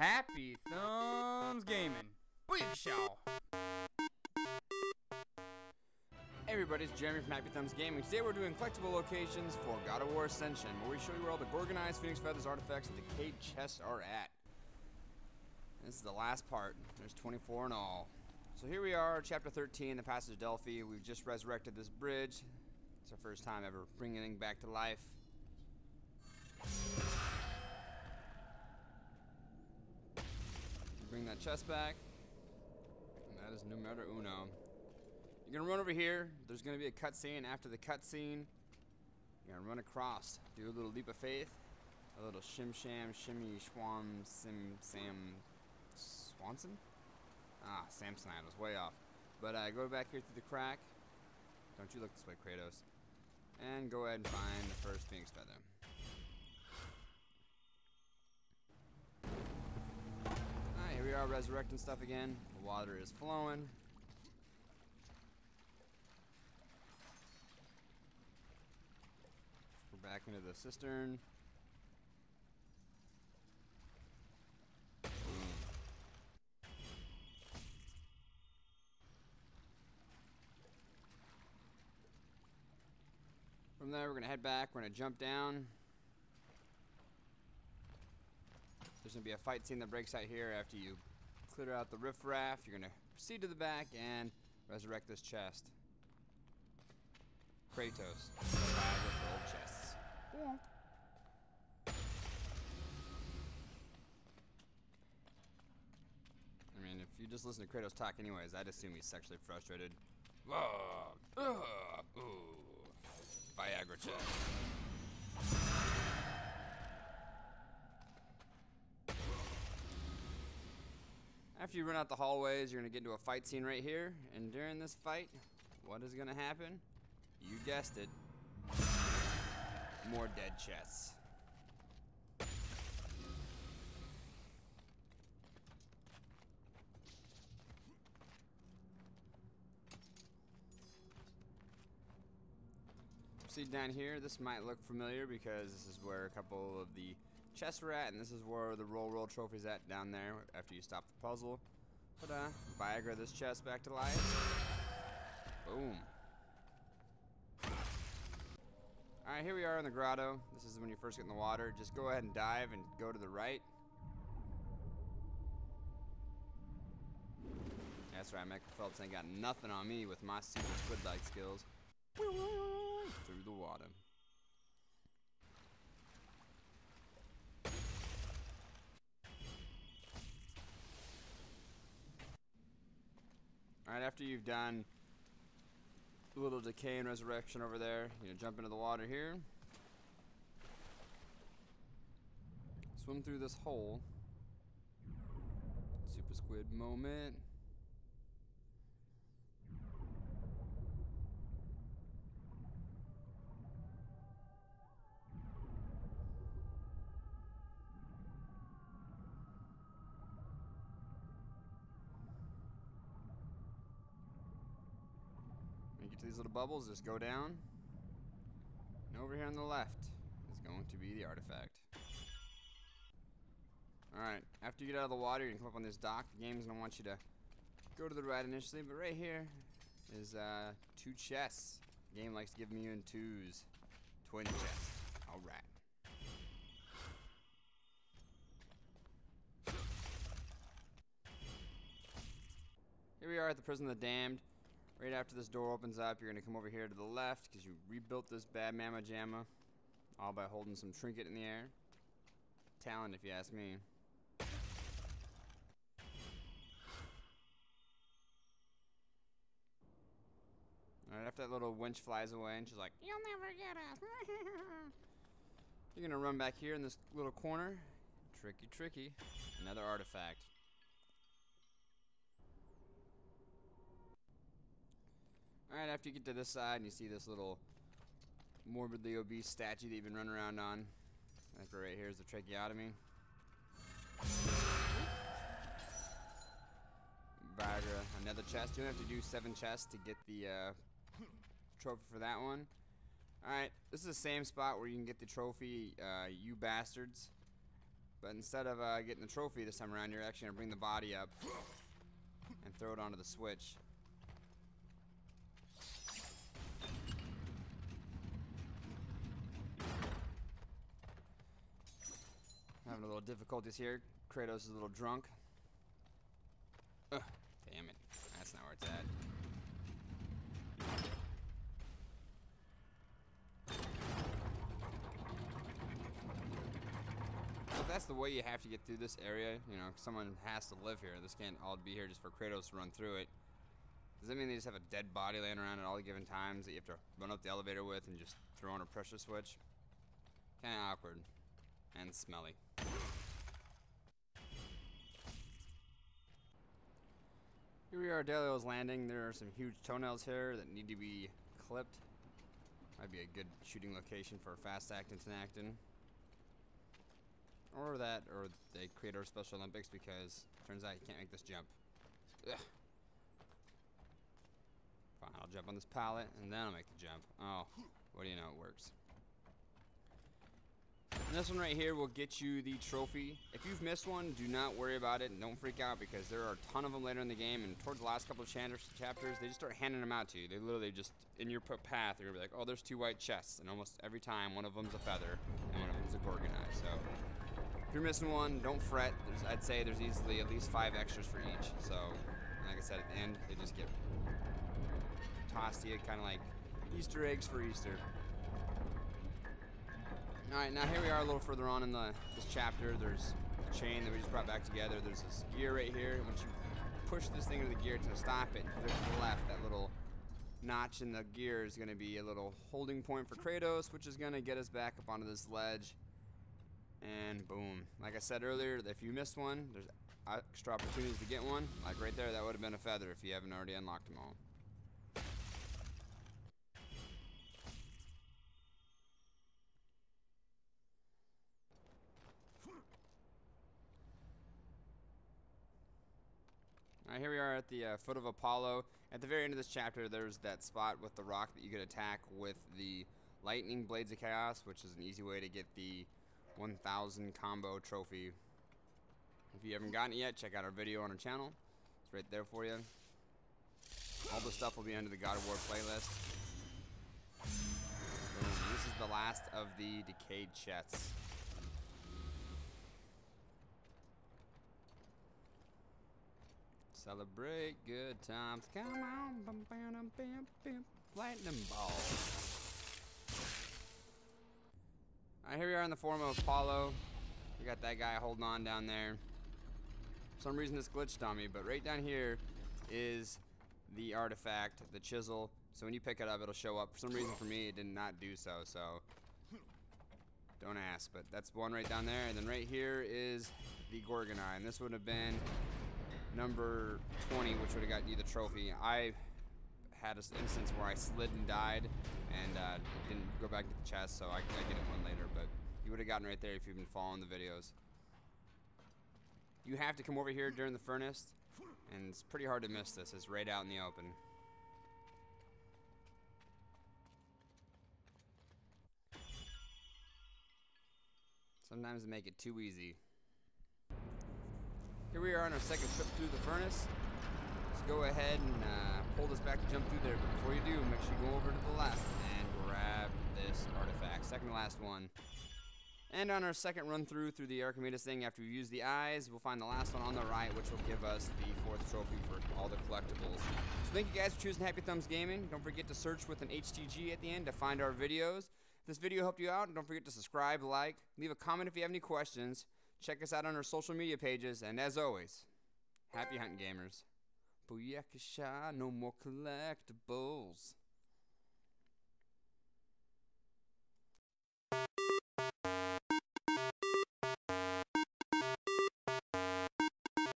HappyThumbsGaming. Booyah show. Hey everybody, it's Jeremy from HappyThumbsGaming. Today we're doing collectible locations for God of War Ascension, where we show you where all the Gorgon Eyes, Phoenix Feathers, Artifacts, and Decayed Chests are at. This is the last part. There's 24 in all. So here we are, Chapter 13, the Passage of Delphi. We've just resurrected this bridge. It's our first time ever bringing it back to life. Bring that chest back. And that is numero uno. You're gonna run over here. There's gonna be a cutscene. After the cutscene, you're gonna run across. Do a little leap of faith. A little shim sham, shimmy, schwam, sim, sam, Swanson? Ah, Samsonite. I was way off. But go back here through the crack. Don't you look this way, Kratos. And go ahead and find the first Phoenix Feather. Alright, here we are resurrecting stuff again. The water is flowing. We're back into the cistern. From there, we're going to head back. We're going to jump down. There's going to be a fight scene that breaks out here after you clear out the riffraff. You're going to proceed to the back and resurrect this chest. Kratos. With old chests. I mean, if you just listen to Kratos talk anyways, I'd assume he's sexually frustrated. Ooh. Viagra chest. After you run out the hallways, you're going to get into a fight scene right here. And during this fight, what is going to happen? You guessed it. More dead chests. See down here, this might look familiar because this is where a couple of the chests were at, and this is where the roll trophy's at down there after you stop the puzzle. But Viagra this chest back to life. Boom. Alright, here we are in the grotto. This is when you first get in the water. Just go ahead and dive and go to the right. That's right, Michael Phelps ain't got nothing on me with my super squid-like skills. Through the water. Alright, after you've done a little decay and resurrection over there, you're gonna jump into the water here. Swim through this hole. Super squid moment. When you get to these little bubbles, just go down. And over here on the left is going to be the artifact. Alright, after you get out of the water, you can come up on this dock. The game's going to want you to go to the right initially, but right here is 2 chests. The game likes to give me in twos. Twin chests. Alright. Here we are at the Prison of the Damned. Right after this door opens up, you're going to come over here to the left because you rebuilt this bad mamma jamma, all by holding some trinket in the air. Talent, if you ask me. Alright, after that little winch flies away and she's like, "You'll never get us." You're going to run back here in this little corner. Tricky, tricky. Another artifact. Alright, after you get to this side and you see this little morbidly obese statue that you've been running around on. I think right here is the tracheotomy. Viagra, another chest. You don't have to do 7 chests to get the trophy for that one. Alright, this is the same spot where you can get the trophy, you bastards. But instead of getting the trophy this time around, you're actually going to bring the body up and throw it onto the switch. Having a little difficulties here. Kratos is a little drunk. Ugh, damn it. That's not where it's at. If that's the way you have to get through this area, you know, someone has to live here. This can't all be here just for Kratos to run through it. Does that mean they just have a dead body laying around at all given times that you have to run up the elevator with and just throw on a pressure switch? Kinda awkward. And smelly. Here we are at Delio's Landing. There are some huge toenails here that need to be clipped. Might be a good shooting location for fast acting Tenactin. Or that, or they create our Special Olympics because it turns out you can't make this jump. Ugh. Fine, I'll jump on this pallet and then I'll make the jump. Oh, what do you know, it works. And this one right here will get you the trophy. If you've missed one, do not worry about it and don't freak out because there are a ton of them later in the game, and towards the last couple of chapters, they just start handing them out to you. They literally just, in your path, you're gonna be like, oh, there's 2 white chests, and almost every time, one of them's a feather, and one of them's a Gorgon Eye, so. If you're missing one, don't fret. I'd say there's easily at least 5 extras for each, so, like I said, at the end, they just get tossed to you, kind of like Easter eggs for Easter. Alright, now here we are a little further on in this chapter. There's a chain that we just brought back together. There's this gear right here. Once you push this thing into the gear to stop it, to the left, that little notch in the gear is going to be a little holding point for Kratos, which is going to get us back up onto this ledge. And boom. Like I said earlier, if you missed one, there's extra opportunities to get one. Like right there, that would have been a feather if you haven't already unlocked them all. Here we are at the foot of Apollo. At the very end of this chapter, there's that spot with the rock that you could attack with the Lightning Blades of Chaos, which is an easy way to get the 1000 combo trophy. If you haven't gotten it yet, check out our video on our channel. It's right there for you. All the stuff will be under the God of War playlist. This is the last of the Decayed Chests. Celebrate good times. Come on, bum, bam, bam, bam, lightning ball. Alright, here we are in the form of Apollo. We got that guy holding on down there. For some reason this glitched on me, but right down here is the artifact, the chisel. So when you pick it up, it'll show up. For some reason for me, it did not do so, so don't ask. But that's one right down there. And then right here is the Gorgon Eye. And this would have been number 20, which would have gotten you the trophy. I had an instance where I slid and died and didn't go back to the chest, so I get it one later, but you would have gotten right there if you've been following the videos. You have to come over here during the furnace, and it's pretty hard to miss this. It's right out in the open. Sometimes they make it too easy. Here we are on our second trip through the furnace. Let's go ahead and pull this back to jump through there. But before you do, make sure you go over to the left and grab this artifact. Second to last one. And on our second run through the Archimedes thing, after we use the eyes, we'll find the last one on the right, which will give us the 4th trophy for all the collectibles. So thank you guys for choosing HappyThumbsGaming. Don't forget to search with an HTG at the end to find our videos. If this video helped you out, don't forget to subscribe, like, leave a comment if you have any questions. Check us out on our social media pages, and as always, happy hunting, gamers. Booyakasha, no more collectibles.